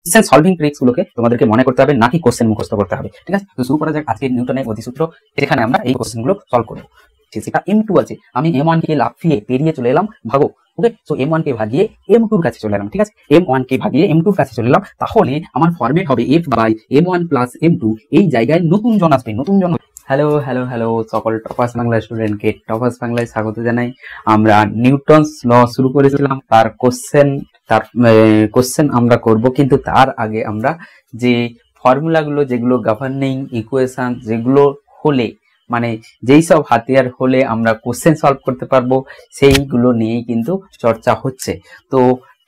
Question solving tricks গুলোকে তোমাদেরকে মনে করতে হবে নাকি কোশ্চেন মুখস্থ করতে হবে। ঠিক আছে, তো শুরু করা যাক আজকে নিউটনের গতিসূত্র। এখানে আমরা এই কোশ্চেন গুলো সলভ করব। সেটা m2 আছে, আমি m1 কে লাফিয়ে পেরিয়ে চলে এলাম ভাগো। ওকে, সো m1 কে ভাগিয়ে m2 এর কাছে চলে এলাম। ঠিক আছে, m1 কে ভাগিয়ে m2 এর কাছে চলে এলাম, তাহলে আমার ফরম্যাট হবে f by m1 plus m2। এই জায়গায় নতুন জন আসবে, নতুন জন। হ্যালো হ্যালো হ্যালো সকল টপার্স বাংলা স্টুডেন্টকে টপার্স বাংলায় স্বাগত জানাই। আমরা নিউটনস ল শুরু করেছিলাম, তার কোশ্চেন আমরা করব, কিন্তু তার আগে আমরা যে ফর্মুলাগুলো, যেগুলো গভর্নিং ইকুয়েশন, যেগুলো হলে মানে যেই সব হাতিয়ার হলে আমরা কোশ্চেন সলভ করতে পারবো, সেইগুলো নিয়েই কিন্তু চর্চা হচ্ছে। তো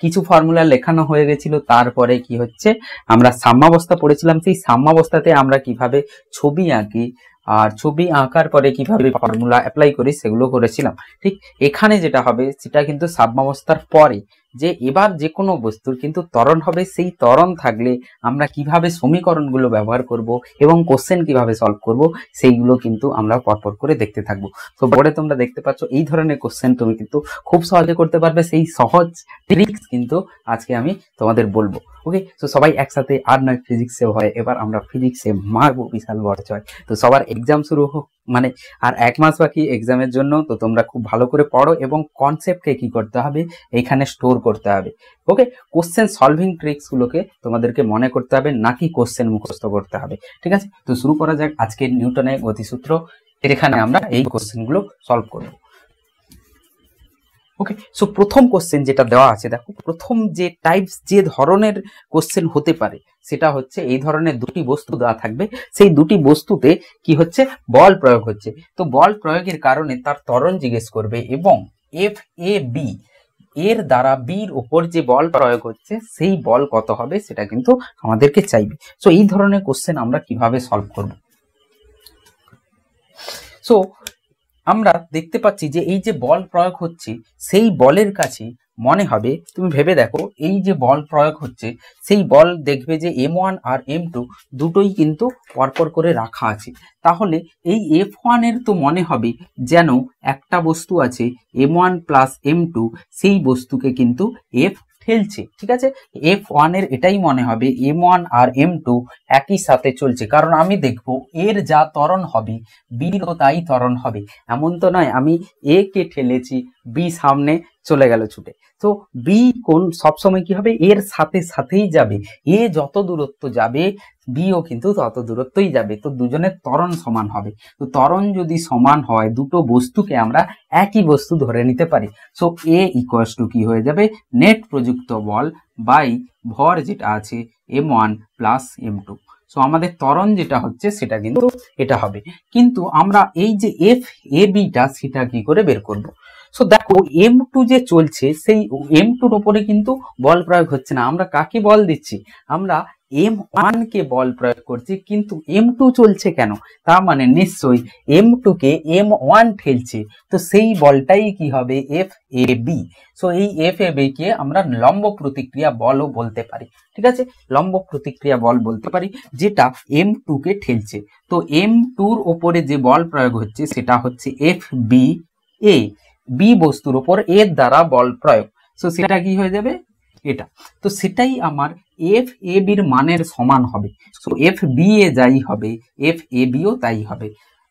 কিছু ফর্মুলা লেখানো হয়ে গেছিল, তারপরে কি হচ্ছে, আমরা সাম্যাবস্থা পড়েছিলাম। সেই সাম্যাবস্থাতে আমরা কিভাবে ছবি আঁকি, আর ছবি আঁকার পরে কিভাবে ফর্মুলা অ্যাপ্লাই করি, সেগুলো করেছিলাম। ঠিক এখানে যেটা হবে সেটা কিন্তু সাম্যাবস্থার পরে, যে এবার যে কোনো বস্তুর কিন্তু ত্বরণ হবে, সেই ত্বরণ থাকলে আমরা কিভাবে সমীকরণগুলো ব্যবহার করব এবং কোশ্চেন কিভাবে সলভ করব, সেইগুলো কিন্তু আমরা পরপর করে দেখতে থাকবো। তো বোর্ডে তোমরা দেখতে পাচ্ছ এই ধরনের কোশ্চেন তুমি কিন্তু খুব সহজে করতে পারবে। সেই সহজ ট্রিক্স কিন্তু আজকে আমি তোমাদের বলবো। ওকে, তো সবাই একসাথে, আর নয় ফিজিক্সে হয়, এবার আমরা ফিজিক্সে মারবো বিশাল বড় ছয়। তো সবার এক্সাম শুরু হোক, মানে আর 1 মাস বাকি এক্সামের জন্য। তো তোমরা খুব ভালো করে পড়ো এবং কনসেপ্টকে কি করতে হবে, এইখানে স্টোর করতে হবে। ওকে, কোশ্চেন সলভিং ট্রিক্স গুলোকে তোমাদেরকে মনে করতে হবে নাকি কোশ্চেন মুখস্থ করতে হবে। ঠিক আছে, তো শুরু করা যাক আজকে নিউটনের গতিসূত্র। এখানে আমরা এই কোশ্চেন গুলো সলভ করব। ওকে, সো প্রথম কোশ্চেন যেটা দেওয়া আছে, দেখো প্রথম যে টাইপস, যে ধরনের কোশ্চেন হতে পারে সেটা হচ্ছে এই ধরনের দুটি বস্তু দেওয়া থাকবে, সেই দুটি বস্তুতে কি হচ্ছে, বল প্রয়োগ হচ্ছে। তো বল প্রয়োগের কারণে তার ত্বরণ জিজ্ঞেস করবে এবং এফ এ বি এর দ্বারা বির উপর যে বল প্রয়োগ হচ্ছে সেই বল কত হবে সেটা কিন্তু আমাদেরকে চাইবে। সো এই ধরনের কোশ্চেন আমরা কিভাবে সলভ করব। সো আমরা দেখতে পাচ্ছি যে এই যে বল প্রয়োগ হচ্ছে, সেই বলের কাছে মনে হবে, তুমি ভেবে দেখো, এই যে বল প্রয়োগ হচ্ছে সেই বল দেখবে যে m1 আর m2 দুটোই কিন্তু পরপর করে রাখা আছে। তাহলে এই f1 এর তো মনে হবে যেন একটা বস্তু আছে m1 প্লাস m2, সেই বস্তুকে কিন্তু f ঠেলছে। ঠিক আছে, f1 এর এটাই মনে হবে m1 আর m2 একই সাথে চলছে, কারণ আমি দেখবো এর যা ত্বরণ হবে বিরও তাই ত্বরণ হবে। এমন তো নয় আমি এ কে ঠেলেছি, বি সামনে চলে গেল ছুটে। তো বি কোন সবসময় কি হবে, এর সাথে সাথেই যাবে। এ যত দূরত্ব যাবে বিও কিন্তু তত দূরত্বই যাবে। তো দুজনের ত্বরণ সমান হবে। তো ত্বরণ যদি সমান হয়, দুটো বস্তুকে আমরা একই বস্তু ধরে নিতে পারি। সো এ ইকুয়ালস টু কি হয়ে যাবে, নেট প্রযুক্ত বল বাই ভর যেটা আছে m1 প্লাস m2। সো আমাদের ত্বরণ যেটা হচ্ছে সেটা কিন্তু এটা হবে। কিন্তু আমরা এই যে এফ এ বিটা সেটা কি করে বের করব। সো দেখো m2 যে চলছে, সেই m2 এর উপরে কিন্তু বল প্রয়োগ হচ্ছে না। আমরা কাকে বল দিচ্ছি, আমরা m1 কে বল প্রয়োগ করছি, কিন্তু m2 চলছে কেন, তার মানে নিশ্চয়ই m2 কে m1 ঠেলছে। তো সেই বলটাই কি হবে, এফ এ বি। সো এই এফ এ বি কে আমরা লম্ব প্রতিক্রিয়া বলও বলতে পারি। ঠিক আছে, লম্ব প্রতিক্রিয়া বল বলতে পারি, যেটা m2 কে ঠেলছে। তো m2 এর উপরে যে বল প্রয়োগ হচ্ছে সেটা হচ্ছে এফ বি এ, বি বস্তুর উপর এর দ্বারা বল প্রয়োগ। সো সেটা কি হয়ে যাবে, এটা। তো সেটাই আমার এফ এ বির মানের সমান হবে। সো এফ বি এ যাই হবে, এফ এ বিও তাই হবে।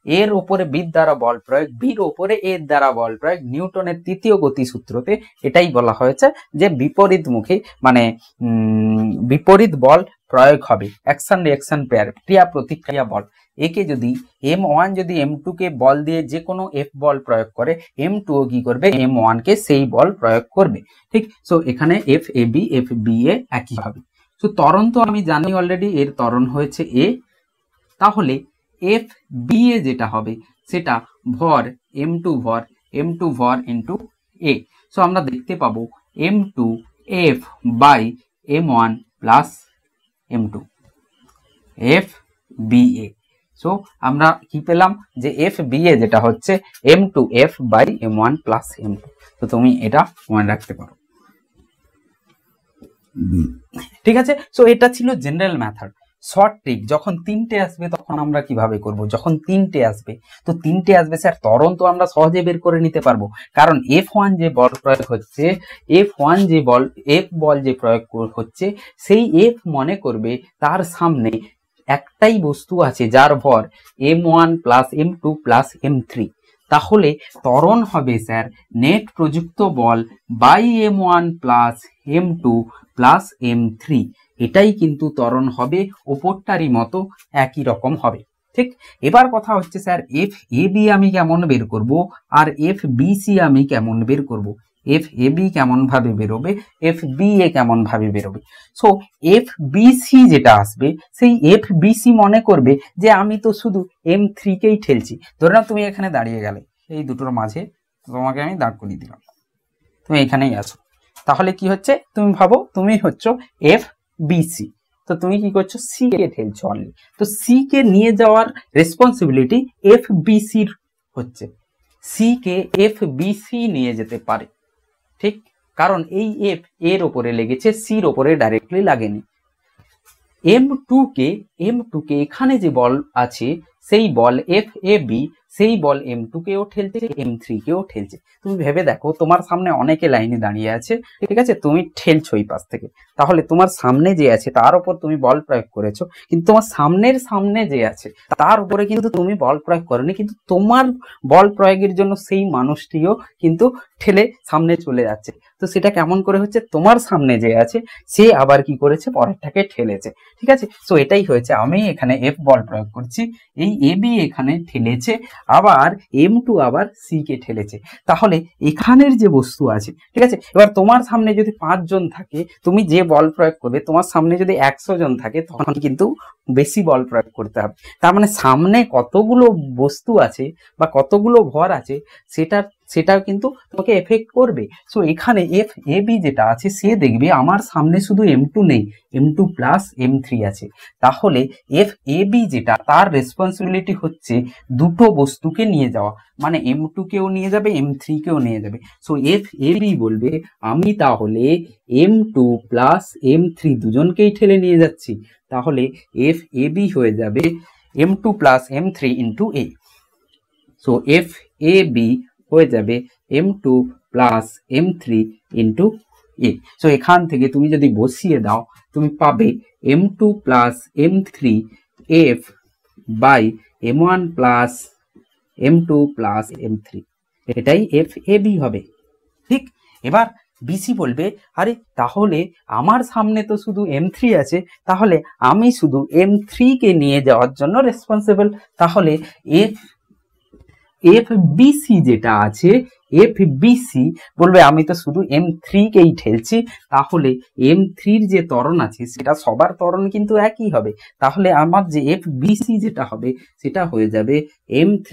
এর উপরে বির দ্বারা বল প্রয়োগ, বির উপরে এর দ্বারা বল প্রয়োগ। নিউটনের তৃতীয় গতিসূত্রতে এটাই বলা হয়েছে যে বিপরীত মুখে মানে বিপরীত বল প্রয়োগ হবে। অ্যাকশন রিঅ্যাকশন পেয়ার, ক্রিয়া প্রতিক্রিয়া বল। একে যদি m1 যদি m2 কে বল দিয়ে যে কোনো f বল প্রয়োগ করে, m2 ও কি করবে, m1 কে সেই বল প্রয়োগ করবে। ঠিক, সো এখানে এফ এ একই হবে। সো ত্বরণ তো আমি জানি অলরেডি, এর ত্বরণ হয়েছে এ। তাহলে এফ বি এ যেটা হবে সেটা ভর m2 ভর ইন্টু এ। সো আমরা দেখতে পাবো m2 f by m1 plus m2 F B A. So আমরা কি পেলাম, যে এফ বি এ যেটা হচ্ছে m2 f by m1 plus m2। তো তুমি এটা মনে রাখতে পারো। ঠিক আছে, সো এটা ছিল জেনারেল মেথড। শর্ট ট্রিক, যখন তিনটে আসবে তখন আমরা কিভাবে করব? যখন তিনটে আসবে, তো তিনটে আসবে স্যার, ত্বরণ তো আমরা সহজে বের করে নিতে পারবো, কারণ F1 যে বল প্রয়োগ হচ্ছে, F1 যে বল, F বল যে প্রয়োগ হচ্ছে, সেই F মনে করবে তার সামনে একটাই বস্তু আছে যার ভর m1 plus m2 plus m3, তাহলে ত্বরণ হবে স্যার নেট প্রযুক্ত বল by m1 plus m2 plus m3, এটাই কিন্তু ত্বরণ হবে, ওপরটারই মতো একই রকম হবে। ঠিক, এবার কথা হচ্ছে স্যার এফ এ বি আমি কেমন বের করব আর এফ বি সি আমি কেমন বের করব? এফ এ বি কেমন ভাবে বেরোবে, এফ বি এ কেমন ভাবে বেরোবে? সো এফ বি সি যেটা আসবে, সেই এফ বি সি মনে করবে যে আমি তো শুধু m3 কেই ঠেলছি। ধরে নাও তুমি এখানে দাঁড়িয়ে গেলে, এই দুটোর মাঝে তোমাকে আমি দাঁড় করিয়ে দিলাম, তুমি এখানেই আছো, তাহলে কি হচ্ছে, তুমি ভাবো তুমি হচ্ছে এফ বি সি, তো তুমি কি করছো, সি কে ঠেলছো অনলি, তো সি কে নিয়ে যাওয়ার রেসপন্সিবিলিটি এফ বি সির হচ্ছে, সি কে এফ বি সি নিয়ে যেতে পারে। ঠিক, কারণ এই এফ এর ওপরে লেগেছে, সির ওপরে ডাইরেক্টলি লাগেনি। M2 কে এখানে যে বল আছে, সেই বল এফ এ বি, সেই বল M2 কেও ঠেলছে, M3 কেও ঠেলছে। তুমি ভেবে দেখো, তোমার সামনে অনেকে লাইনে দাঁড়িয়ে আছে, ঠিক আছে, তুমি ঠেলছো এই পাশ থেকে, তাহলে তোমার সামনে যে আছে তার উপর তুমি বল প্রয়োগ করেছো, কিন্তু তোমার সামনে যে আছে তার উপরে কিন্তু তুমি বল প্রয়োগ করোনি, কিন্তু তোমার বল প্রয়োগের জন্য সেই মানুষটিও কিন্তু ঠেলে সামনে চলে যাচ্ছে। তো সেটা কেমন করে হচ্ছে, তোমার সামনে যে আছে সে আবার কি করেছে, পরেরটাকে ঠেলেছে। ঠিক আছে, সো এটাই হয়েছে, আমি এখানে এফ বল প্রয়োগ করছি, এই এ বি এখানে ঠেলেছে, আবার M2 আবার সি কে ঠেলেছে, তাহলে এখানের যে বস্তু আছে, ঠিক আছে, এবার তোমার সামনে যদি 5 জন থাকে, তুমি যে বল প্রয়োগ করবে, তোমার সামনে যদি 100 জন থাকে, তখন কিন্তু বেশি বল প্রয়োগ করতে হবে। তার মানে সামনে কতগুলো বস্তু আছে বা কতগুলো ভর আছে, সেটাও কিন্তু তোমাকে এফেক্ট করবে। সো এখানে এফ এ বি যেটা আছে, সে দেখবে আমার সামনে শুধু M2 নেই, M2 প্লাস M3 আছে, তাহলে এফ এ বি যেটা, তার রেসপন্সিবিলিটি হচ্ছে দুটো বস্তুকে নিয়ে যাওয়া, মানে M2 কেও নিয়ে যাবে, M3 কেও নিয়ে যাবে। সো এফ এ বি বলবে আমি তাহলে M2 প্লাস M3 দুজনকেই ঠেলে নিয়ে যাচ্ছি, তাহলে এফ এ বি হয়ে যাবে M2 plus M3 into A. So F A B হয়ে যাবে M2 plus M3 into A. So এখান থেকে তুমি যদি বসিয়ে দাও, তুমি পাবে M2 plus M3 F by M1 plus M2 plus M3, এটাই এফ এ বি হবে। ঠিক, এবার বিসি বলবে আরে তাহলে আমার সামনে তো শুধু M3 আছে, তাহলে আমি শুধু M3 কে নিয়ে যাওয়ার জন্য রেসপন্সিবল, তাহলে এফ বিসি যেটা আছে, এফ বিসি বলবে আমি তো শুধু M3 কেই ঠেলছি, তাহলে M3 যে ত্বরণ আছে সেটা সবার ত্বরণ কিন্তু একই হবে, তাহলে আমার যে এফ বিসি যেটা হবে সেটা হয়ে যাবে M3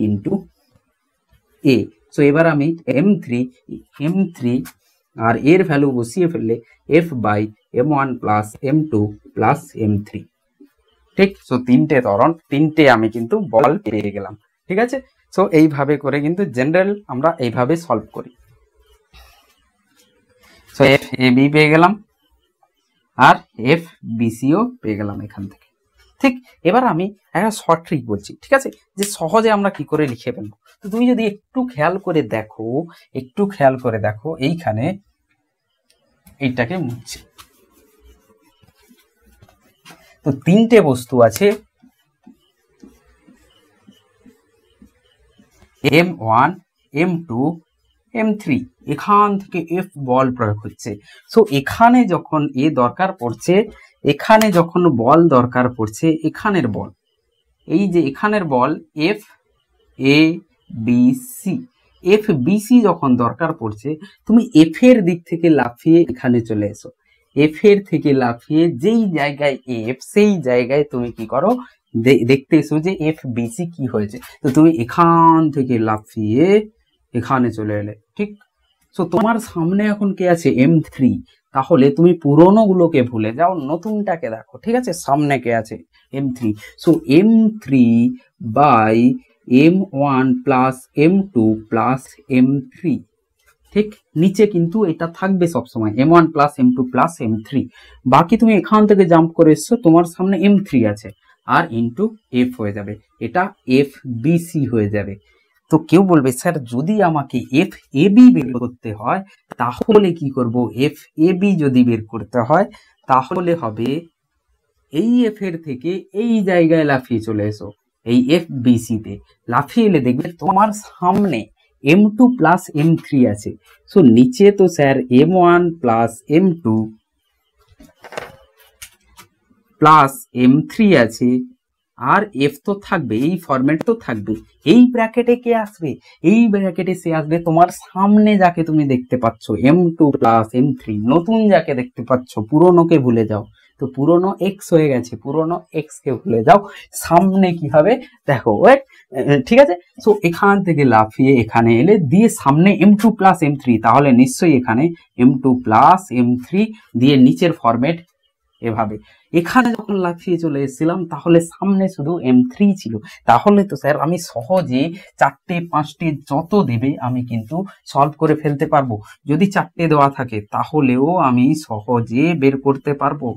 ইন্টু এ। সো এবার আমি M3 আর এর ভ্যালু বসিয়ে ফেললে F by M1 plus M2 plus M3। ঠিক, সো তিনটে ত্বরণ, তিনটে আমি কিন্তু বল পেয়ে গেলাম। ঠিক আছে, সো এইভাবে করে কিন্তু জেনারেল আমরা এইভাবে সলভ করি। সো এফ এ বি পেয়ে গেলাম আর এফ বিসিও পেয়ে গেলাম এখান থেকে। ঠিক, এবার আমি একটা শর্ট ট্রিক বলছি, ঠিক আছে, যে সহজে আমরা কি করে লিখে ফেলবো। তো তুমি যদি একটু খেয়াল করে দেখো, এইখানে এইটাকে মুছছি, তো তিনটে বস্তু আছে, M1 M2 M3, এখান থেকে F বল প্রয়োগ হচ্ছে। সো এখানে যখন এ দরকার পড়ছে, এখানে যখন বল দরকার পড়ছে, এখানের বল, এই যে এখানের বল F A B C, F B C যখন দরকার পড়ছে, তুমি F এর দিক থেকে লাফিয়ে এখানে চলে এসো, F এর থেকে লাফিয়ে যেই জায়গায় F, সেই জায়গায় তুমি কি করো, দেখতে এসো যে এফ বিসি কি হয়েছে, তো তুমি এখান থেকে লাফিয়ে এখানে চলে এলে। ঠিক, সো তোমার সামনে এখন কে আছে, M3, তাহলে তুমি পুরনো গুলোকে ভুলে যাও, নতুনটাকে দেখো। ঠিক আছে, সামনে কে আছে, M3, so M3 by M1 plus M2 plus M3, ঠিক নিচে কিন্তু এটা থাকবে সবসময় M1 plus M2 plus M3। বাকি তুমি এখান থেকে জাম্প করে এসছো, তোমার সামনে M3 আছে আর ইন্টু F হয়ে যাবে, এটা FBC হয়ে যাবে। তো কেউ বলবে স্যার যদি আমাকে FAB বের করতে হয় তাহলে কি করব? FAB যদি বের করতে হয় তাহলে হবে এই F এর থেকে এই জায়গায় লাফিয়ে চলে এসো, এই FBC তে লাফিয়ে এলে দেখবে তোমার সামনে M2 প্লাস M3 আছে। সো নিচে তো sir M1 plus M2 plus M3 আছে, আর F তো থাকবে, এই ফরম্যাট তো থাকবে। এই ব্র্যাকেটে কে আসবে? এই ব্র্যাকেটে সে আসবে তোমার সামনে যাকে তুমি দেখতে পাচ্ছ M2 প্লাস M3, নতুন যাকে দেখতে পাচ্ছ, পুরনোকে ভুলে যাও। তো পুরনো X হয়ে গেছে, পুরনো X কে ভুলে যাও, সামনে কি হবে দেখো, ওয়েট, ঠিক আছে। সো এখান থেকে লাফিয়ে এখানে এলে দিয়ে সামনে M2 প্লাস M3, তাহলে নিশ্চয়ই এখানে M2 প্লাস M3 দিয়ে নিচের ফরম্যাট এভাবে। এখানে যখন লাফিয়ে চলে এসেছিলাম তাহলে সামনে শুধু M3 ছিল, তাহলে তো স্যার আমি সহজে 4টে 5টে যত দেবে আমি কিন্তু সলভ করে ফেলতে পারবো। যদি 4টে দেওয়া থাকে তাহলেও আমি সহজে বের করতে পারবো।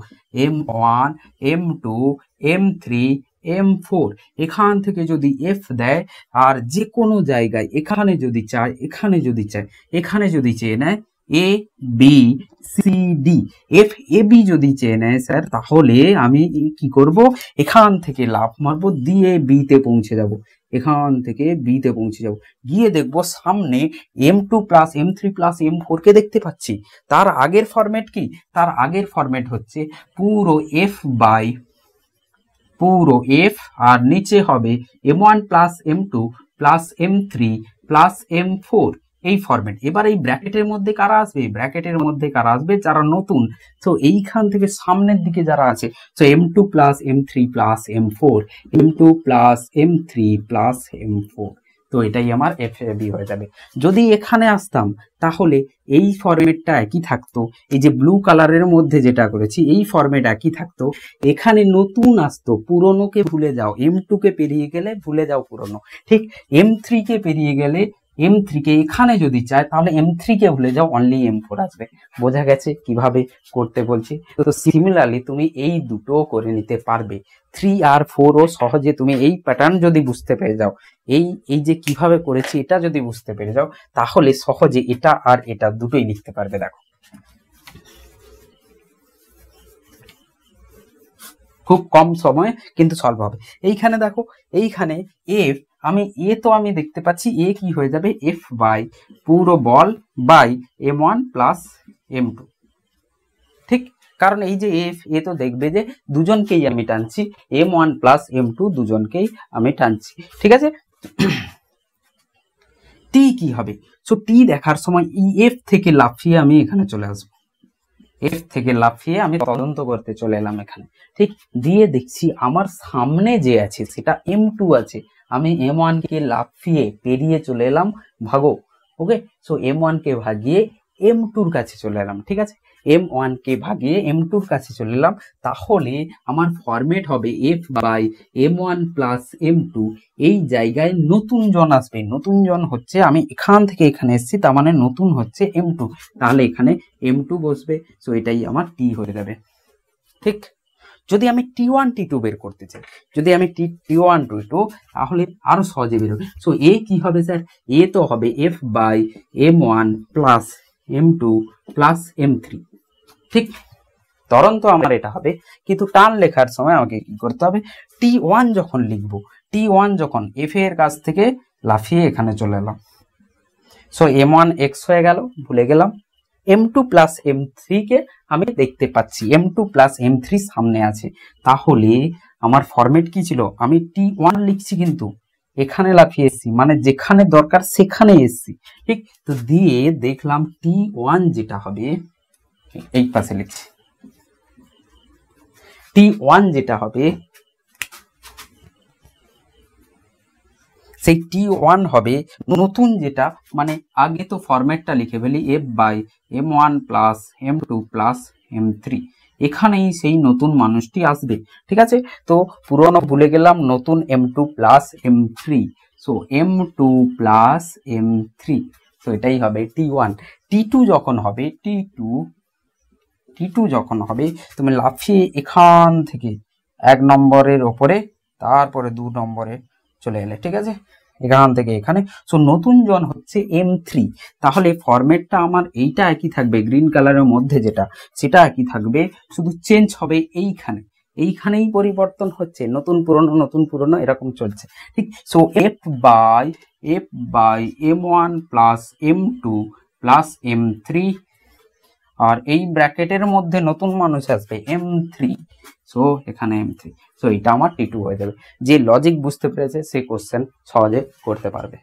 M1 M2 M3 M4 এখান থেকে যদি F দেয় আর যে কোনো জায়গায় এখানে যদি চায়, এখানে যদি চায়, এখানে যদি চেয়ে নেয় A B C D, FAB যদি চেয়ে নেয় স্যার তাহলে আমি কি করব? এখান থেকে লাফ মারবো দিয়ে B তে পৌঁছে যাব, এখান থেকে B তে পৌঁছে যাব, গিয়ে দেখবো সামনে M2 plus M3 plus M4 কে দেখতে পাচ্ছি। তার আগের ফরম্যাট কি? তার আগের ফরম্যাট হচ্ছে পুরো F আর নিচে হবে M1 plus M2 plus M3 plus M4, এই ফরম্যাট। এবার এই ব্র্যাকেটের মধ্যে কারা আসবে? ব্র্যাকেটের মধ্যে কারা আসবে? যারা নতুন। তো এইখান থেকে সামনের দিকে যারা আছে, তো M2 plus M3 plus M4, M2 plus M3 plus M4, তো এটাই আমার FAB হয়ে যাবে। যদি এখানে আসতাম তাহলে এই ফরম্যাটটা একই থাকতো, এই যে ব্লু কালারের মধ্যে যেটা করেছি এই ফরম্যাট একই থাকতো। এখানে নতুন আসতো, পুরনোকে ভুলে যাও, M2 কে পেরিয়ে গেলে ভুলে যাও পুরনো, ঠিক M3 কে পেরিয়ে গেলে M3 কে এখানে যদি চায় তাহলে M3 কে ভুলে যাও, অনলি M4 আসবে। বোঝা গেছে কিভাবে করতে বলছি? তো সিমিলারলি তুমি এই দুটো করে নিতে পারবে। 3 আর 4 ও সহজে তুমি এই প্যাটার্ন যদি বুঝতে পেরে যাও, এই যে কিভাবে করেছি এটা যদি বুঝতে পেরে যাও তাহলে সহজে এটা আর এটা দুটোই লিখতে পারবে। দেখো খুব কম সময়ে কিন্তু সলভ হবে। এইখানে দেখো, এইখানে F আমি আমি দেখতে পাচ্ছি A কি হয়ে যাবে? F বাই পুরো বল বাই M1 প্লাস M2, ঠিক, কারণ এই যে F তো দেখবে যে দুজনকেই আমি টানছি, M1 প্লাস M2 দুজনকেই আমি টানছি, ঠিক আছে। T কি হবে? সো T দেখার সময় F থেকে লাফিয়ে আমি এখানে চলে আসবো, F থেকে লাফিয়ে আমি তদন্ত করতে চলে এলাম এখানে, ঠিক, দিয়ে দেখছি আমার সামনে যে আছে সেটা M2 আছে, আমি M1 কে লাফিয়ে পেরিয়ে চলে এলাম, ভাগো, ওকে। সো M1 কে ভাগিয়ে M2 কাছে চলে এলাম, ঠিক আছে, M1 কে ভাগিয়ে M2 কাছে চলে এলাম, তাহলে আমার ফরম্যাট হবে F by M1 plus M2। এই জায়গায় নতুন জন আসবে, নতুন জন হচ্ছে আমি এখান থেকে এখানে এসেছি, তার মানে নতুন হচ্ছে M2, তাহলে এখানে M2 বসবে। সো এটাই আমার T হয়ে যাবে, ঠিক। যদি আমি T1 T2 বের করতে চাই, যদি আমি T1 T2 তাহলে আরো সহজে বের হবে। সো A কি হবে স্যার? A তো হবে F by M1 plus M2 plus M3, ঠিক, তরন্ত আমার এটা হবে। কিন্তু টান লেখার সময় আমাকে কি করতে হবে? T1 যখন লিখবো, T1 যখন F এর কাছ থেকে লাফিয়ে এখানে চলে এলাম, সো M1 X হয়ে গেল, ভুলে গেলাম। M2 প্লাস M3 কে আমি দেখতে পাচ্ছি, M2 প্লাস M3 সামনে আছে, তাহলে আমার ফরম্যাট কি ছিল? আমি T1 লিখছি কিন্তু এখানে লাফিয়ে এসছি, মানে যেখানে দরকার সেখানে এসছি, ঠিক। তো দিয়ে দেখলাম T1 যেটা হবে, এই পাশে লিখছি, T1 যেটা হবে সেই T1 হবে নতুন যেটা, মানে আগে তো ফরম্যাটটা লিখে ফেলি F by M1 plus M2 plus M3, এখানেই সেই নতুন মানুষটি আসবে, ঠিক আছে। তো পুরনো ভুলে গেলাম, নতুন M2 plus M3, so M2 plus M3, তো এটাই হবে T1। T2 যখন হবে, T2 যখন হবে তুমি লাফিয়ে এখান থেকে 1 নম্বরের ওপরে তারপরে 2 নম্বরে চলে এলে, ঠিক আছে, এখান থেকে এখানে। সো নতুন জন হচ্ছে M3, তাহলে ফরম্যাটটা আমার এইটা একই থাকবে, গ্রিন কালারের মধ্যে যেটা সেটা একই থাকবে, শুধু চেঞ্জ হবে এইখানেই পরিবর্তন হচ্ছে, নতুন পুরনো এরকম চলছে, ঠিক। So F by M1 plus M2 plus M3, আর এই ব্র্যাকেটের মধ্যে নতুন মানুষ আসবে M3, সো এখানে M3, সো এটা আমার T2 হয়ে যাবে। যে লজিক বুঝতে পেরেছে সে কোশ্চেন সহজে করতে পারবে।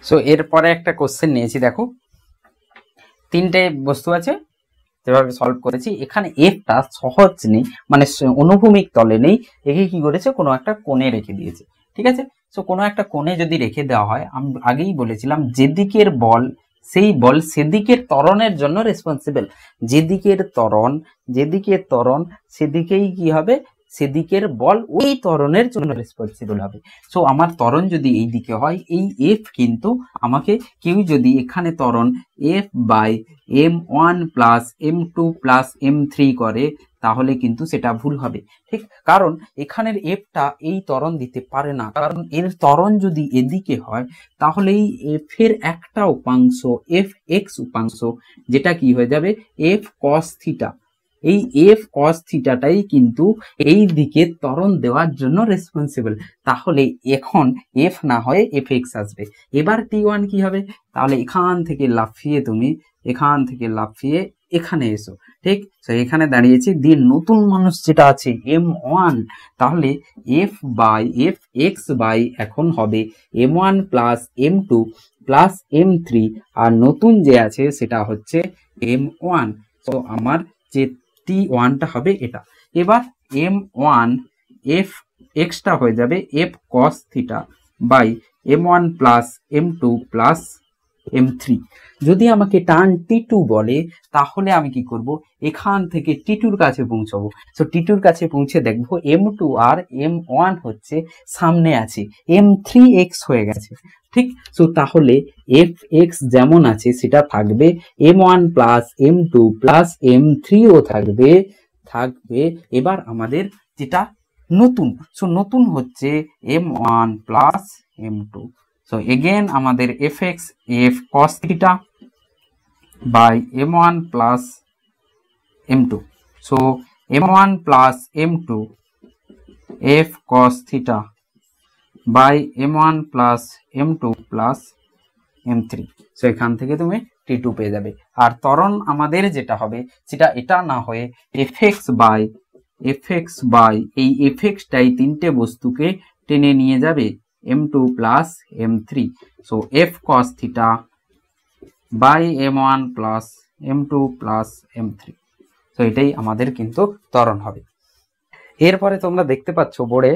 সো এরপরে একটা কোশ্চেন নিয়েছি, দেখো 3টে বস্তু আছে, যেভাবে সলভ করেছি এখানে এফটা সহজ নেই, মানে অনুভূমিক তলে নেই, একে কি করেছে কোনো একটা কোণে রেখে দিয়েছে, ঠিক আছে। সো কোনো একটা কোণে যদি রেখে দেওয়া হয়, আমি আগেই বলেছিলাম যেদিকের বল সেই বল সেদিকের ত্বরণের জন্য রেসপন্সিবল, যেদিকের ত্বরণ সেদিকেই কি হবে, সেদিকের বল ওই ত্বরণের জন্য রেসপন্সিবল হবে। সো আমার ত্বরণ যদি এই দিকে হয়, এই এফ কিন্তু আমাকে কেউ যদি এখানে ত্বরণ F by M1 plus M2 plus M3 করে তাহলে কিন্তু সেটা ভুল হবে, ঠিক। কারণ এখানের এফটা এই ত্বরণ দিতে পারে না, কারণ এর ত্বরণ যদি এদিকে হয় তাহলে এই এফ এর একটা উপাংশ এফ এক্স উপাংশ, যেটা কি হয়ে যাবে এফ কস থিটা, এই এফ কস থিটাটাই কিন্তু এই দিকে ত্বরণ দেওয়ার জন্য রেসপন্সিবল। তাহলে এখন এফ না হয়ে এফ এক্স আসবে। এবার T1 কি হবে, তাহলে এখান থেকে লাফিয়ে এখানে এসো, ঠিক। তো এখানে দাঁড়িয়েছি, দিয়ে নতুন মানুষ যেটা আছে M1, তাহলে এফ এক্স বাই এখন হবে M1 plus M2 plus M3, আর নতুন যে আছে সেটা হচ্ছে M1। তো আমার যে T1টা হবে এটা। এবার M1 এফ এক্সটা হয়ে যাবে F cos theta by M1 plus M2 plus M3। যদি আমাকে টার্ন T2 বলে তাহলে আমি কি করব, এখান থেকে T2-র কাছে পৌঁছাবো। সো T2-র কাছে পৌঁছে দেখবো M2 আর M1 হচ্ছে সামনে আছে, M3x হয়ে গেছে, ঠিক। সো তাহলে এফ এক্স যেমন আছে সেটা থাকবে, M1 প্লাস M2 প্লাস M3ও থাকবে। এবার আমাদের যেটা নতুন হচ্ছে M1 plus M2। So again আমাদের fx f cos theta by M1 plus M2, so M1 plus M2 f cos theta by M1 plus M2 plus M3, so এখান থেকে তুমি T2 পেয়ে যাবে। আর ত্বরণ আমাদের যেটা হবে সেটা এটা না হয়ে fx by এই fxটাই 3টে বস্তুকে টেনে নিয়ে যাবে M2 plus M3, so f cos theta by M1 plus M2 plus M3, so এটাই আমাদের কিন্তু ত্বরণ হবে। এরপরে তোমরা দেখতে পাচ্ছ বোর্ডে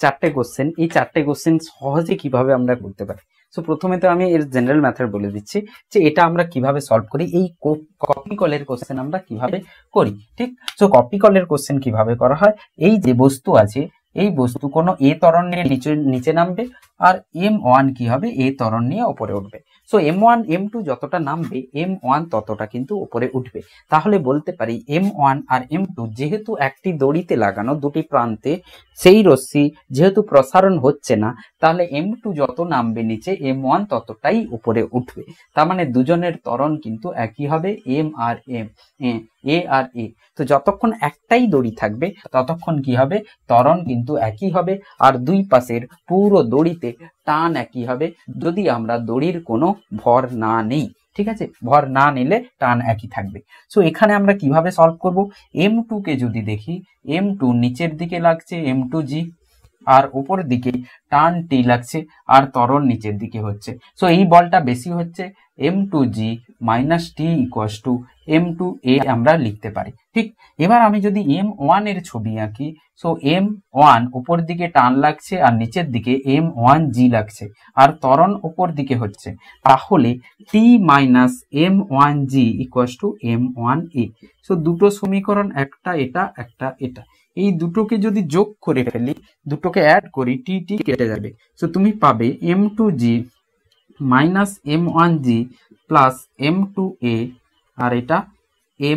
4টে কোশ্চেন, এই 4টে কোশ্চেন সহজে কিভাবে আমরা করতে পারি। সো প্রথমে তো আমি এর জেনারেল মেথড বলে দিচ্ছি যে এটা আমরা কিভাবে সলভ করি, এই কপি কলের কোশ্চেন আমরা কিভাবে করি, ঠিক। সো কপি কলের কোশ্চেন কিভাবে করা হয়, এই যে বস্তু আছে এই বস্তু কোনো এ ত্বরণ নিয়ে নিচে নামবে, আর M1 কি হবে এ ত্বরণ নিয়ে উপরে উঠবে। সো M1 M2 যতটা নামবে M1 ততটা কিন্তু উপরে উঠবে। তাহলে বলতে পারি M1 আর M2 যেহেতু একটি দড়িতে লাগানো দুটি প্রান্তে, সেই রশ্মি যেহেতু প্রসারণ হচ্ছে না, তাহলে M2 যত নামবে নিচে M1 ততটাই উপরে উঠবে। তার মানে দুজনের ত্বরণ কিন্তু একই হবে, এ আর এ। তো যতক্ষণ একটাই দড়ি থাকবে ততক্ষণ কি হবে, ত্বরণ কিন্তু একই হবে, আর দুই পাশের পুরো দড়িতে টান একই হবে, যদি আমরা দড়ির কোনো ভর না নেই, ঠিক আছে। ভর না নিলে টান একই থাকবে। সো এখানে আমরা কিভাবে সলভ করব, M2 কে যদি দেখি, M2 নিচের দিকে লাগছে M2G, আর উপর দিকে টান T লাগছে, আর ত্বরণ নিচের দিকে হচ্ছে। সো এই বলটা বেশি হচ্ছে, M2G minus T equals to M2A আমরা লিখতে পারি, ঠিক। এবার আমি যদি M1 এর ছবি আঁকি, সো M1 উপর দিকে টান লাগছে আর নিচের দিকে M1G লাগছে, আর ত্বরণ উপর দিকে হচ্ছে, তাহলে T minus M1G equals to M1A। So দুটো সমীকরণ, একটা এটা একটা এটা, এই দুটোকে যদি যোগ করে ফেলি, দুটোকে অ্যাড করি, টি টি কেটে যাবে। সো তুমি পাবে m2g minus m1g plus m2a, আর এটা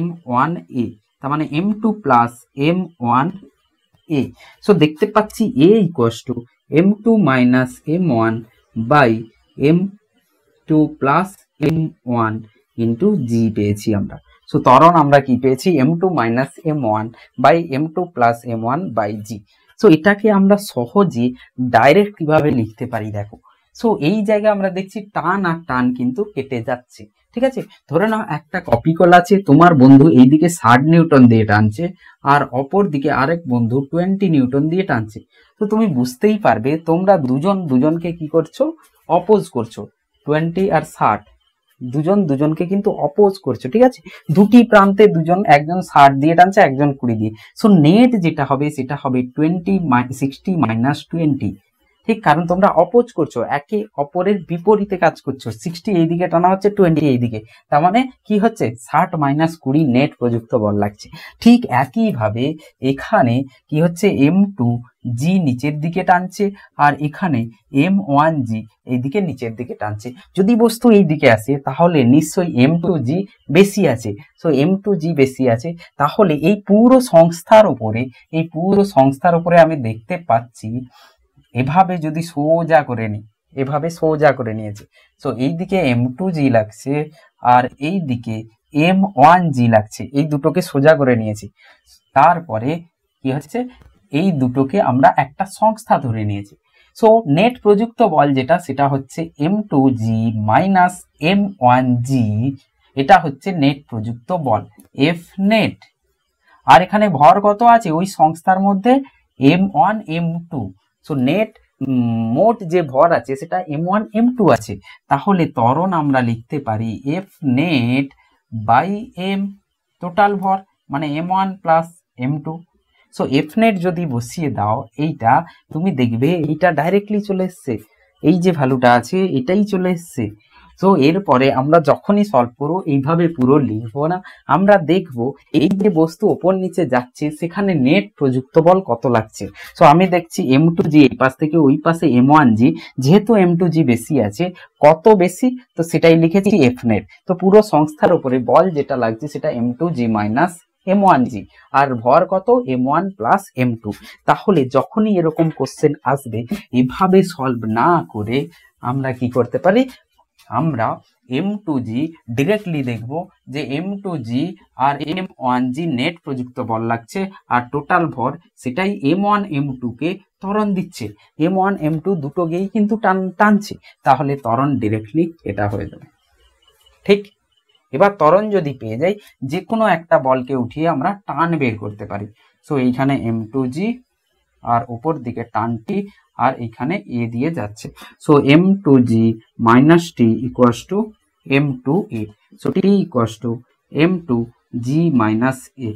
m1a, তার মানে m2 প্লাস m1a। সো দেখতে পাচ্ছি a equals to m2 minus m1 by m2 plus m1 into g পেয়েছি আমরা। সো ত্বরণ আমরা কি পেয়েছি, m2 minus m1 by m2 plus m1 by g. So এটাকে আমরা সহজে ডাইরেক্ট কিভাবে লিখতে পারি দেখো। সো এই জায়গায় আমরা দেখছি টান আর টান কিন্তু কেটে যাচ্ছে, ঠিক আছে। ধরে নাও একটা কপি কল আছে, তোমার বন্ধু এইদিকে 60 নিউটন দিয়ে টানছে আর অপর দিকে আরেক বন্ধু 20 নিউটন দিয়ে টানছে। তো তুমি বুঝতেই পারবে তোমরা দুজন দুজনকে কি করছো, অপোজ করছো। 20 আর 60 দুজন দুজনকে কিন্তু অপোজ করছো, ঠিক আছে। দুটি প্রান্তে দুজন, একজন 60 দিয়ে টানছে, একজন 20 দিয়ে। সো নেট যেটা হবে সেটা হবে 60 মাইনাস 20, ঠিক, কারণ তোমরা অপোজ করছো, একে অপরের বিপরীতে কাজ করছো। 60 এইদিকে টানা হচ্ছে, 20 এইদিকে, তার মানে কি হচ্ছে 60 মাইনাস 20 নেট প্রযুক্ত বল লাগছে। ঠিক একইভাবে এখানে কি হচ্ছে, m2g নিচের দিকে টানছে আর এখানে m1g এইদিকে নিচের দিকে টানছে। যদি বস্তু এই দিকে আসে তাহলে নিশ্চয়ই m2g বেশি আছে। সো m2g বেশি আছে, তাহলে এই পুরো সংস্থার উপরে আমি দেখতে পাচ্ছি এভাবে যদি সোজা করে নিই, এভাবে সোজা করে নিয়েছে। সো এইদিকে m2g লাগছে আর এই দিকে m1g লাগছে, এই দুটোকে সোজা করে নিয়েছি। তারপরে কি হচ্ছে, এই দুটোকে আমরা একটা সংস্থা ধরে নিয়েছি। সো নেট প্রযুক্ত বল যেটা, সেটা হচ্ছে m2g মাইনাস m1g, এটা হচ্ছে নেট প্রযুক্ত বল F নেট। আর এখানে ভর কত আছে ওই সংস্থার মধ্যে, m1 m2। সো নেট মোট যে ভর আছে সেটা m1 m2 আছে। তাহলে ত্বরণ আমরা লিখতে পারি F net by m total ভর, মানে m1 plus m2। So F net যদি বসিয়ে দাও এইটা, তুমি দেখবে এইটা ডাইরেক্টলি চলে এসছে, এই যে ভ্যালুটা আছে এটাই চলে এসছে। সো এরপরে আমরা যখনই সলভ করবো এইভাবে পুরো লিখবো না, আমরা দেখবো এই যে বস্তু ওপর নিচে যাচ্ছে সেখানে নেট প্রযুক্ত বল কত লাগছে। সো আমি দেখছি m2g এই পাশ থেকে ওই পাশে m1g, যেহেতু m2g বেশি আছে, কত বেশি, তো সেটাই লিখেছি F নেট। তো পুরো সংস্থার উপরে বল যেটা লাগছে সেটা m2g মাইনাস m1g, আর ভর কত m1 প্লাস m2। তাহলে যখনই এরকম কোশ্চেন আসবে এভাবে সলভ না করে আমরা কি করতে পারি, আমরা m2g ডিরেক্টলি দেখব যে m2g আর m1g নেট প্রযুক্ত বল লাগছে আর টোটাল ভর সেটাই m1 m2 কে ত্বরণ দিচ্ছে। m1 m2 দুটোকেই কিন্তু টানছে, তাহলে ত্বরণ ডিরেক্টলি এটা হয়ে যাবে, ঠিক। এবার ত্বরণ যদি পেয়ে যাই, যে কোনো একটা বলকে উঠিয়ে আমরা টান বের করতে পারি। সো এইখানে m2g আর উপর দিকে টানটি, আর এখানে এ দিয়ে যাচ্ছে। So m2g minus T equals to m2a। So T equals to m2g minus A.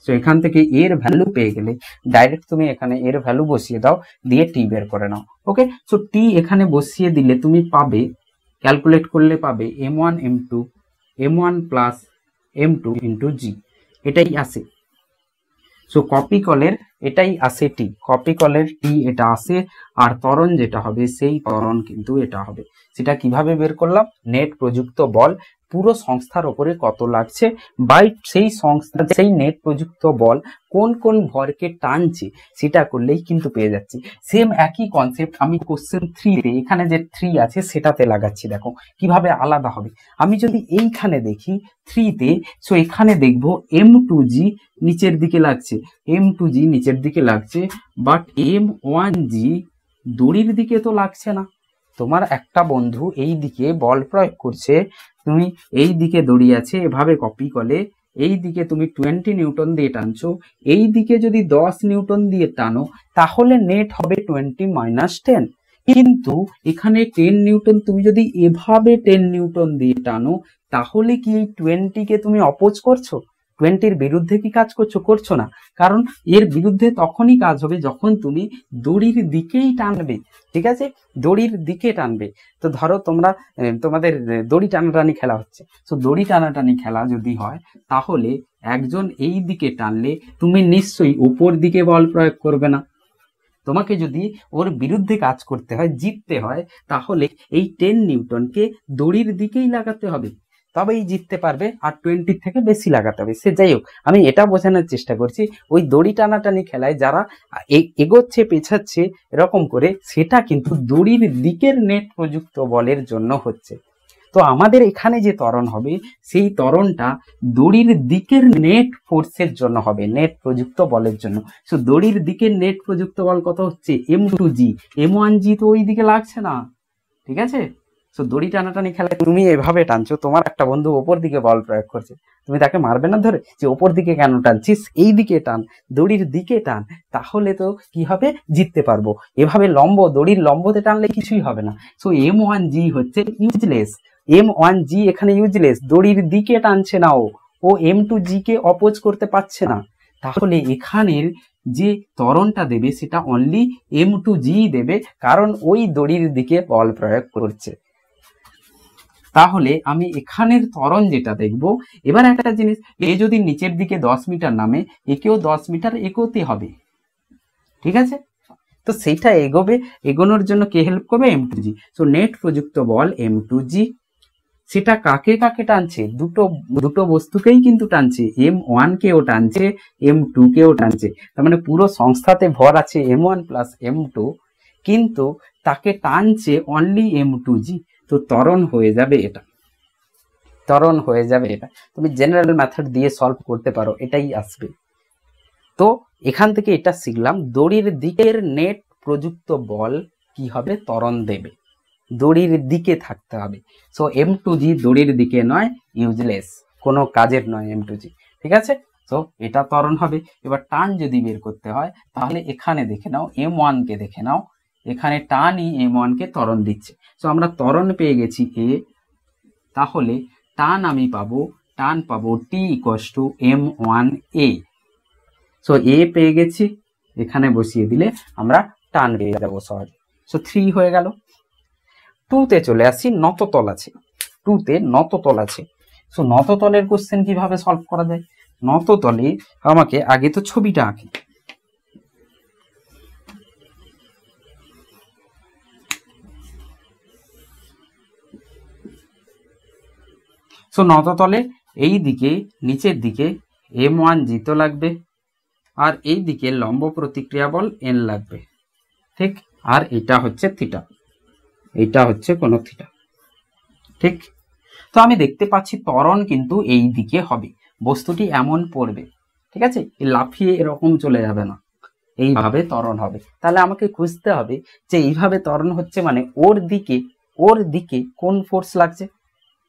So এখান থেকে এর ভ্যালু পেয়ে গেলে ডাইরেক্ট তুমি এখানে এর ভ্যালু বসিয়ে দাও, দিয়ে টি বের করে নাও। ওকে, সো টি এখানে বসিয়ে দিলে তুমি পাবে, ক্যালকুলেট করলে পাবে m1 m2 m1 plus m2 into জি, এটাই আসে। সো কপি কলের এটাই আসে টি, কপি কলের টি এটা আসে, আর ত্বরণ যেটা হবে সেই ত্বরণ কিন্তু এটা হবে। সেটা কিভাবে বের করলাম, নেট প্রযুক্ত বল পুরো সংস্থার উপরে কত লাগছে বাই সেই সংস্থা, সেই নেট প্রযুক্ত বল কোন কোন ভরকে টানছে সেটা করলেই কিন্তু পেয়ে যাচ্ছি। সেম একই কনসেপ্ট আমি কোশ্চেন 3 তে, এখানে যে 3 আছে সেটাতে লাগাচ্ছি। দেখো কিভাবে আলাদা হবে। আমি যদি এইখানে দেখি 3 তে, সো এখানে দেখবো m2g নিচের দিকে লাগছে, m2g নিচের দিকে লাগছে, বাট m1g দড়ির দিকে তো লাগছে না। তোমার একটা বন্ধু এই দিকে বল প্রয়োগ করছে, তুমি এই দিকে দড়ি আছে, এভাবে কপি করলে এই দিকে তুমি 20 নিউটন দিয়ে টানছো, এই দিকে যদি 10 নিউটন দিয়ে টানো তাহলে নেট হবে 20 মাইনাস 10। কিন্তু এখানে 10 নিউটন, তুমি যদি এভাবে 10 নিউটন দিয়ে টানো তাহলে কি এই 20 কে তুমি অপোজ করছো, 20-র বিরুদ্ধে কি কাজ করছো? করছো না, কারণ এর বিরুদ্ধে তখনই কাজ হবে যখন তুমি দড়ির দিকেই টানবে। ঠিক আছে, দড়ির দিকে টানবে। তো ধরো তোমরা তোমাদের দড়ি টানাটানি খেলা হচ্ছে, তো দড়ি টানাটানি খেলা যদি হয় তাহলে একজন এই দিকে টানলে তুমি নিশ্চয়ই উপর দিকে বল প্রয়োগ করবে না। তোমাকে যদি ওর বিরুদ্ধে কাজ করতে হয়, জিততে হয়, তাহলে এই 10 নিউটনকে দড়ির দিকেই লাগাতে হবে, তবেই জিততে পারবে। আর 20 থেকে বেশি লাগাতে হবে। সে যাই হোক, আমি এটা বোঝানোর চেষ্টা করছি ওই দড়ি টানাটানি খেলায় যারা এগোচ্ছে পেছাচ্ছে এরকম করে, সেটা কিন্তু দড়ির দিকের নেট প্রযুক্ত বলের জন্য হচ্ছে। তো আমাদের এখানে যে ত্বরণ হবে সেই ত্বরণটা দড়ির দিকের নেট ফোর্সের জন্য হবে, নেট প্রযুক্ত বলের জন্য। তো দড়ির দিকের নেট প্রযুক্ত বল কত হচ্ছে? m2g। m1g তো ওই দিকে লাগছে না, ঠিক আছে। তো দড়ি টানাটানি খেলায় তুমি এভাবে টানছো, তোমার একটা বন্ধু ওপর দিকে বল প্রয়োগ করছে, তুমি তাকে মারবে না ধরে যে ওপর দিকে কেন টানছিস, এই দিকে টান, দড়ির দিকে টান, তাহলে তো কি হবে? জিততে পারবো। এভাবে লম্ব, দড়ির লম্বতে টানলে কিছুই হবে না। সো m1g হচ্ছে ইউজলেস। m1g এখানে ইউজলেস, দড়ির দিকে টানছে না ও m2g কে অপোজ করতে পারছে না। তাহলে এখানের যে ত্বরণটা দেবে সেটা অনলি m2g দেবে, কারণ ওই দড়ির দিকে বল প্রয়োগ করছে। তাহলে আমি এখানের ত্বরণ যেটা দেখব, এবার একটা জিনিস, এ যদি নিচের দিকে 10 মিটার নামে, একেও 10 মিটার এগোতে হবে, ঠিক আছে। তো সেইটা এগোনোর জন্য কে হেল্প করবে? m2g। সো নেট প্রযুক্ত বল m2g, সেটা কাকে কাকে টানছে? দুটো বস্তুকেই কিন্তু টানছে, m1 কেও টানছে, m2 কেও টানছে। তার মানে পুরো সংস্থাতে ভর আছে m1 প্লাস m2, কিন্তু তাকে টানছে অনলি m2g। তো ত্বরণ হয়ে যাবে এটা, ত্বরণ হয়ে যাবে এটা। তুমি জেনারেল মেথড দিয়ে সলভ করতে পারো, এটাই আসবে। তো এখান থেকে এটা শিখলাম, দড়ির দিকের নেট প্রযুক্ত বল কি হবে? ত্বরণ দেবে, দড়ির দিকে থাকতে হবে। সো m2g দড়ির দিকে নয়, ইউজলেস, কোনো কাজের নয় m2g, ঠিক আছে। তো এটা ত্বরণ হবে। এবার টান যদি বের করতে হয় তাহলে এখানে দেখে নাও, m1 কে দেখে নাও, এখানে টানই m1 কে ত্বরণ দিচ্ছে। সো আমরা ত্বরণ পেয়ে গেছি a, তাহলে টান আমি পাবো, টান পাবো t = m1a। সো a পেয়ে গেছি, এখানে বসিয়ে দিলে আমরা টান পেয়ে যাবো সহজে। সো 3 হয়ে গেল। 2তে চলে আসি, নততল আছে, 2তে নততল আছে। সো নততলের কোশ্চেন কিভাবে সলভ করা যায়? নততলে আমাকে আগে তো ছবিটা আঁকি। সো নততলে এই দিকে নিচের দিকে m1g তো লাগবে, আর এই দিকে লম্ব প্রতিক্রিয়া বল n লাগবে, ঠিক। আর এটা হচ্ছে থিটা, এটা হচ্ছে কোন থিটা, ঠিক। তো আমি দেখতে পাচ্ছি ত্বরণ কিন্তু এই দিকে হবে, বস্তুটি এমন পড়বে, ঠিক আছে, লাফিয়ে এরকম চলে যাবে না, এইভাবে ত্বরণ হবে। তাহলে আমাকে খুঁজতে হবে যে এইভাবে ত্বরণ হচ্ছে মানে ওর দিকে কোন ফোর্স লাগছে।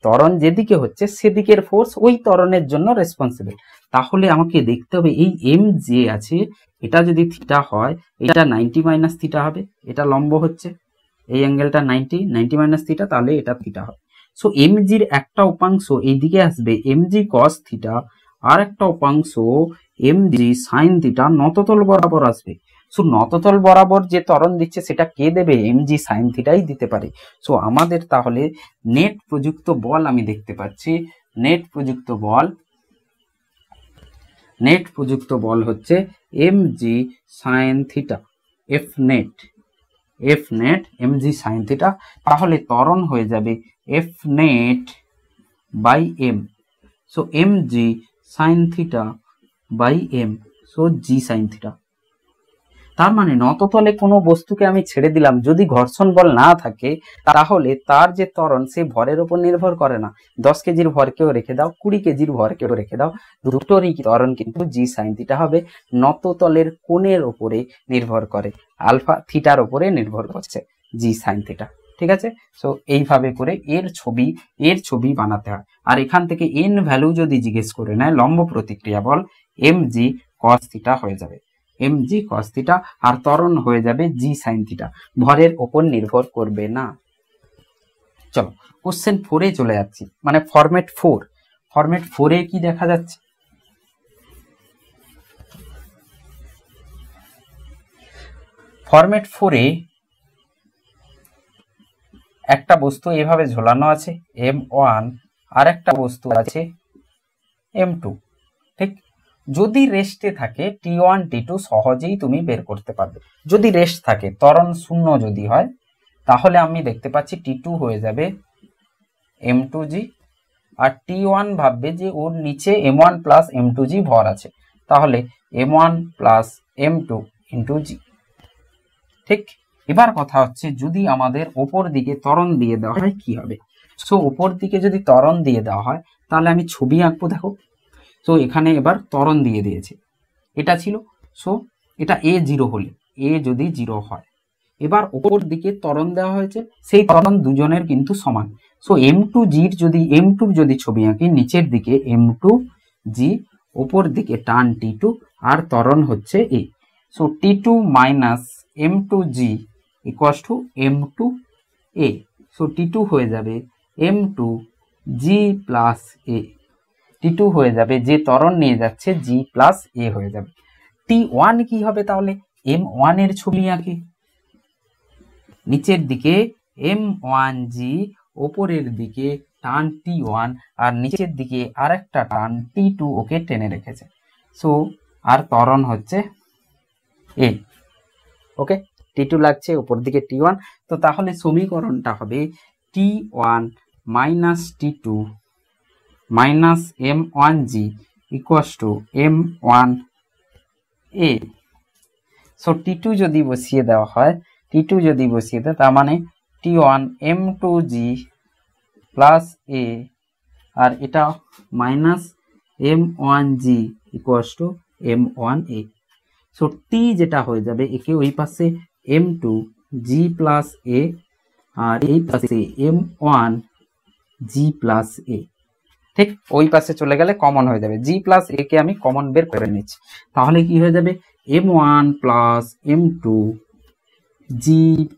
ত্বরণ যেদিকে হচ্ছে সেদিকের ফোর্স ওই ত্বরণের জন্য রেসপন্সিবল। তাহলে আমাকে দেখতে হবে এই এম যে আছে, এটা যদি থিটা হয়, এটা 90 মাইনাস থিটা হবে, এটা লম্ব হচ্ছে, এই অ্যাঙ্গেলটা 90 মাইনাস থিটা, তাহলে এটা থিটা হবে। সো এম জির একটা উপাংশ এইদিকে আসবে এম জি কস থিটা, আর একটা উপাংশ এম জি সাইন থিটা নততল বরাবর আসবে। সো নততল বরাবর যে ত্বরণ দিচ্ছে সেটা কে দেবে? এম জি সাইন থিটাই দিতে পারে। সো আমাদের তাহলে নেট প্রযুক্ত বল আমি দেখতে পাচ্ছি, নেট প্রযুক্ত বল হচ্ছে M G sine theta, F net M G sine theta. তাহলে ত্বরণ হয়ে যাবে F net by M. So M G sine theta by M, so G sine theta. তার মানে নততলে কোনো বস্তুকে আমি ছেড়ে দিলাম, যদি ঘর্ষণ বল না থাকে তাহলে তার যে ত্বরণ সে ভরের উপর নির্ভর করে না। 10 কেজির ভরকেও রেখে দাও, 20 কেজির ভরকেও রেখে দাও, দুটোরই ত্বরণ কিন্তু জি সাইন থিটা হবে। নততলের কোণের উপরে নির্ভর করে, আলফা থিটার উপরে নির্ভর করছে জি সাইন থিটা, ঠিক আছে। সো এইভাবে করে এর ছবি বানাতে হয়। আর এখান থেকে এন ভ্যালু যদি জিজ্ঞেস করে নেয় লম্ব প্রতিক্রিয়া বল এম জি কস থিটা হয়ে যাবে, এম জি কস থিটা, আর ত্বরণ হয়ে যাবে জি সাইন থিটা, ভরের ওপর নির্ভর করবে না। চলো কোশ্চেন 4-এ চলে যাচ্ছি, মানে ফরম্যাট 4 এ কি দেখা যাচ্ছে? ফরম্যাট 4-এ একটা বস্তু এভাবে ঝোলানো আছে M1, আর একটা বস্তু আছে M2, ঠিক? যদি রেস্টে থাকে T1 T2 সহজেই তুমি বের করতে পারবে। যদি রেস্ট থাকে, ত্বরণ শূন্য যদি হয়, তাহলে আমি দেখতে পাচ্ছি T2 হয়ে যাবে M2G, আর T1 ভাববে যে ওর নিচে M1 প্লাস M2G ভর আছে, তাহলে M1 plus M2 into G। ঠিক, এবার কথা হচ্ছে যদি আমাদের ওপর দিকে ত্বরণ দিয়ে দেওয়া হয় কি হবে। সো ওপর দিকে যদি ত্বরণ দিয়ে দেওয়া হয় তাহলে আমি ছবি আঁকবো, দেখো। সো এখানে এবার ত্বরণ দিয়ে দিয়েছে, এটা ছিল। সো এটা A0 হলে, A যদি 0 হয়, এবার ওপর দিকে ত্বরণ দেওয়া হয়েছে, সেই ত্বরণ দুজনের কিন্তু সমান। সো M2Gর যদি M2 যদি ছবি আঁকি, নিচের দিকে M2G, ওপর দিকে টান T2, আর ত্বরণ হচ্ছে A। So T2 minus M2G equals to M2A। So T2 হয়ে যাবে M2G প্লাস A। T2 হয়ে যাবে, যে ত্বরণ নিয়ে যাচ্ছে G প্লাস A হয়ে যাবে। T1 কি হবে তাহলে? M1 এর ছবি আঁকি, নিচের দিকে M1G, ওপরের দিকে টান T1, আর নিচের দিকে আরেকটা টান T2 ওকে টেনে রেখেছে। সো আর ত্বরণ হচ্ছে A। ওকে, T2 লাগছে, ওপর দিকে T1। তো তাহলে সমীকরণটা হবে T1 minus T2 minus M1G equals to M1A। So T2 যদি বসিয়ে দেওয়া হয়, T2 যদি বসিয়ে দেয়, তার মানে T1 M2G প্লাস A, আর এটা minus M1G equals to M1A। So T যেটা হয়ে যাবে, একে ওই পাশে M2G প্লাস A, আর এই পাশে M1G প্লাস A। ঠিক, ওই পাশে চলে গেলে কমন হয়ে যাবে, G প্লাস A কে আমি কমন বের করে নিচ্ছি, তাহলে কি হয়ে যাবে M1 plus M2 G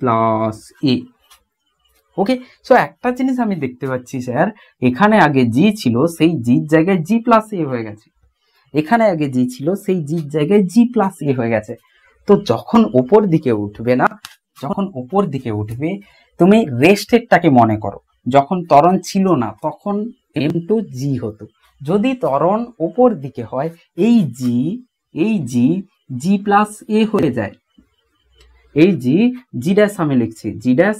plus A। Okay, so একটা জিনিস আমি দেখতে পাচ্ছি স্যার, এখানে আগে G ছিল, সেই G জায়গায় G প্লাস A হয়ে গেছে। এখানে আগে G ছিল, সেই G জায়গায় G প্লাস A হয়ে গেছে। তো যখন উপর দিকে উঠবে না, যখন উপর দিকে উঠবে, তুমি রেস্টেডটাকে মনে করো, যখন ত্বরণ ছিল না তখন M2G হতো। যদি ত্বরণ উপর দিকে হয়, এই G G প্লাস A হয়ে যায়। এই G ড্যাশ আমি লিখছি, G dash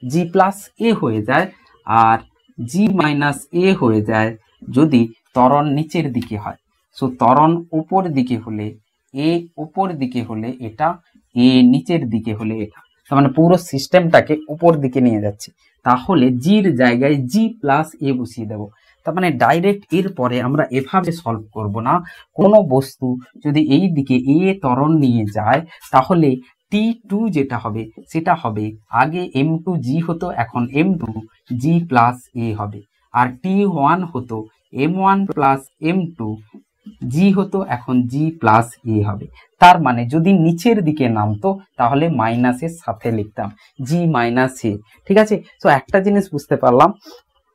G plus A হয়ে যায়, আর G মাইনাস A হয়ে যায় যদি ত্বরণ নিচের দিকে হয়। সো ত্বরণ উপর দিকে হলে A, উপর দিকে হলে এটা, A নিচের দিকে হলে এটা, তার মানে পুরো সিস্টেমটাকে উপর দিকে নিয়ে যাচ্ছে। তাহলে জির জায়গায় G প্লাস A বসিয়ে দেবো। তার মানে ডাইরেক্ট এর পরে আমরা এভাবে সলভ করব না। কোনো বস্তু যদি এই দিকে A ত্বরণ নিয়ে যায়, তাহলে T2 যেটা হবে সেটা হবে, আগে M2G হতো, এখন M2G প্লাস A হবে। আর T1 হতো M1 প্লাস M2G হতো, এখন G প্লাস A হবে। তার মানে যদি নিচের দিকে নামতো তাহলে মাইনাসের সাথে লিখতাম G মাইনাস A। ঠিক আছে, তো একটা জিনিস বুঝতে পারলাম,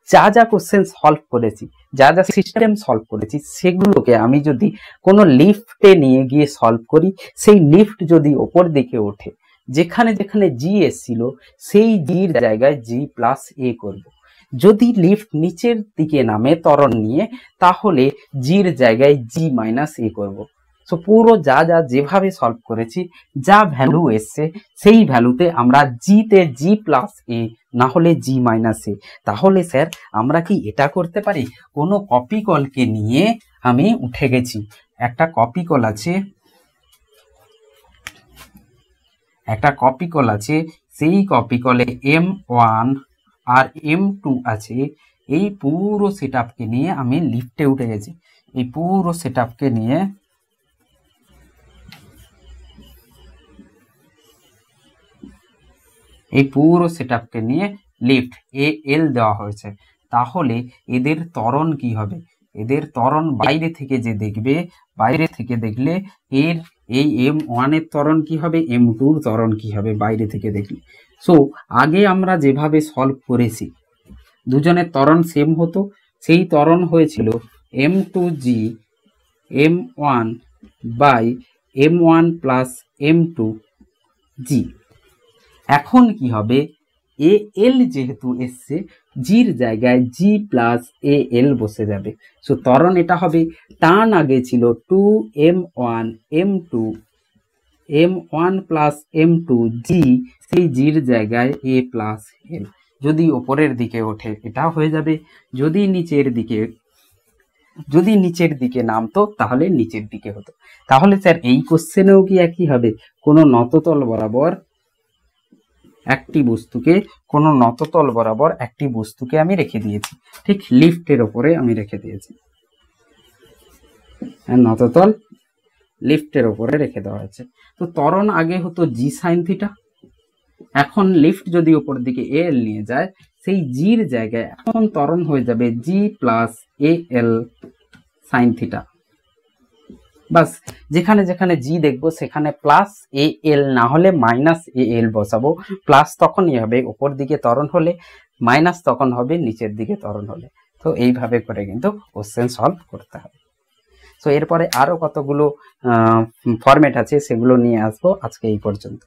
যা যা কোশ্চেন সলভ করেছি, যা যা সিস্টেম সলভ করেছি, সেগুলোকে আমি যদি কোনো লিফটে নিয়ে গিয়ে সলভ করি, সেই লিফট যদি ওপর দিকে ওঠে, যেখানে যেখানে G এসছিল সেই Gর জায়গায় G প্লাস A করব। যদি লিফট নিচের দিকে নামে ত্বরণ নিয়ে, তাহলে Gর জায়গায় G মাইনাস A করব। সো পুরো যা যা যেভাবে সলভ করেছি, যা ভ্যালু এসছে সেই ভ্যালুতে আমরা Gতে G প্লাস A, না হলে G মাইনাস A। তাহলে স্যার আমরা কি এটা করতে পারি, কোনো কপি কলকে নিয়ে আমি উঠে গেছি, একটা কপি কল আছে, একটা কপি কল আছে, সেই কপি কলে M1 আর M2 আছে, এই পুরো সেটআপকে নিয়ে আমি লিফটে উঠে গেছি। এই পুরো সেটআপকে নিয়ে লিফট AL দেওয়া হয়েছে। তাহলে এদের ত্বরণ কি হবে, এদের ত্বরণ বাইরে থেকে যে দেখবে, বাইরে থেকে দেখলে এর এই M1 এর ত্বরণ কি হবে, M2 এর ত্বরণ কি হবে বাইরে থেকে দেখলে। সো আগে আমরা যেভাবে সলভ করেছি, দুজনের ত্বরণ সেম হতো, সেই ত্বরণ হয়েছিল M2G M1 by M1 plus M2 জি। এখন কি হবে, এ এল যেহেতু এসছে, জির জায়গায় জি প্লাস এ এল বসে যাবে। সো ত্বরণ এটা হবে, টান আগে ছিল 2m1 m2 m1 plus m2 জি, সেই জির জায়গায় এ প্লাস এল। যদি ওপরের দিকে ওঠে এটা হয়ে যাবে, যদি নিচের দিকে নামতো তাহলে নিচের দিকে হতো। তাহলে স্যার এই কোশ্চেনেও কি একই হবে, কোনো নততল বরাবর একটি বস্তুকে আমি রেখে দিয়েছি, ঠিক লিফটের ওপরে আমি রেখে দিয়েছি, নততল লিফটের ওপরে রেখে দেওয়া হয়েছে। তো ত্বরণ আগে হতো জি সাইন থিটা, এখন লিফট যদি ওপর দিকে এ এল নিয়ে যায়, সেই জির জায়গায় এখন ত্বরণ হয়ে যাবে জি প্লাস এ এল সাইন থিটা। বাস, যেখানে যেখানে জি দেখবো সেখানে প্লাস এ এল না হলে মাইনাস এ এল বসাবো। প্লাস তখনই হবে ওপর দিকে ত্বরণ হলে, মাইনাস তখন হবে নিচের দিকে ত্বরণ হলে। তো এইভাবে করে কিন্তু কোশ্চেন সলভ করতে হবে। তো এরপরে আরো কতগুলো ফরম্যাট আছে সেগুলো নিয়ে আসবো, আজকে এই পর্যন্ত।